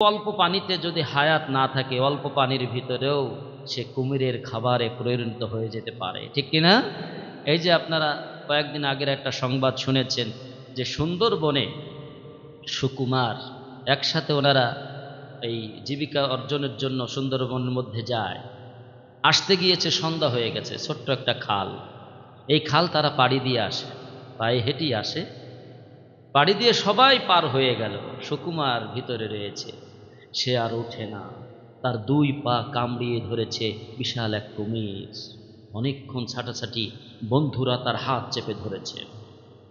অল্প পানিতে যদি হায়াত না থাকে, অল্প পানির ভিতরেও সে কুমিরের খাবারে পরিণত হয়ে যেতে পারে, ঠিক কিনা? এই যে আপনারা কয়েকদিন আগের একটা সংবাদ শুনেছেন যে সুন্দরবনে সুকুমার একসাথে ওনারা এই জীবিকা অর্জনের জন্য সুন্দরবনের মধ্যে যায়। আসতে গিয়েছে, সন্ধ্যা হয়ে গেছে, ছোট্ট একটা খাল। এই খাল তারা পাড়ি দিয়ে আসে, পায়ে হেঁটেই আসে। পাড়ি দিয়ে সবাই পার হয়ে গেল, সুকুমার ভিতরে রয়েছে। সে আর ওঠে না, তার দুই পা কামড়িয়ে ধরেছে বিশাল এক কুমির। অনেকক্ষণ ছাটাছাটি, বন্ধুরা তার হাত চেপে ধরেছে,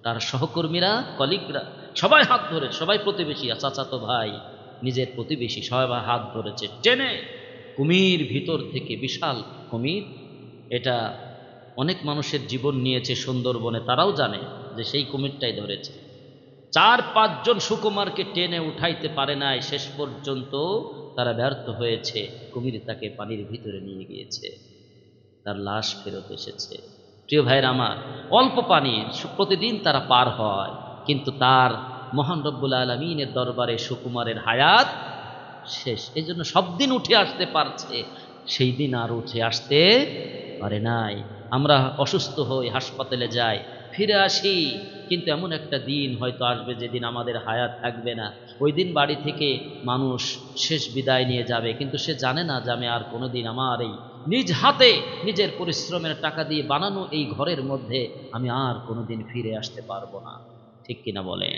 তার সহকর্মীরা, কলিগরা সবাই হাত ধরে, সবাই প্রতিবেশী, চাচাতো ভাই, নিজের প্রতিবেশী সবাই হাত ধরেছে টেনে। কুমির ভিতর থেকে বিশাল কুমির, এটা অনেক মানুষের জীবন নিয়েছে সুন্দরবনে, তারাও জানে যে সেই কুমিরটাই ধরেছে। 4-5 জন সুকুমারকে টেনে উঠাইতে পারে নাই, শেষ পর্যন্ত তারা ব্যর্থ হয়েছে। কুমির তাকে পানির ভিতরে নিয়ে গিয়েছে, তার লাশ ফেরত এসেছে। প্রিয় ভাইরা আমার, অল্প পানি প্রতিদিন তারা পার হয়, কিন্তু তার মহান রব্বুল আলামিনের দরবারে সুকুমারের হায়াত শেষ। এই জন্য সব দিন উঠে আসতে পারছে, সেই দিন আর উঠে আসতে পারে নাই। আমরা অসুস্থ হই, হাসপাতালে যাই, ফিরে আসি, কিন্তু এমন একটা দিন হয়তো আসবে যেদিন আমাদের হায়াত থাকবে না। ওই দিন বাড়ি থেকে মানুষ শেষ বিদায় নিয়ে যাবে, কিন্তু সে জানে না যে আমি আর কোনোদিন আমার এই নিজ হাতে নিজের পরিশ্রমের টাকা দিয়ে বানানো এই ঘরের মধ্যে আমি আর কোনোদিন ফিরে আসতে পারবো না, ঠিক কিনা বলেন?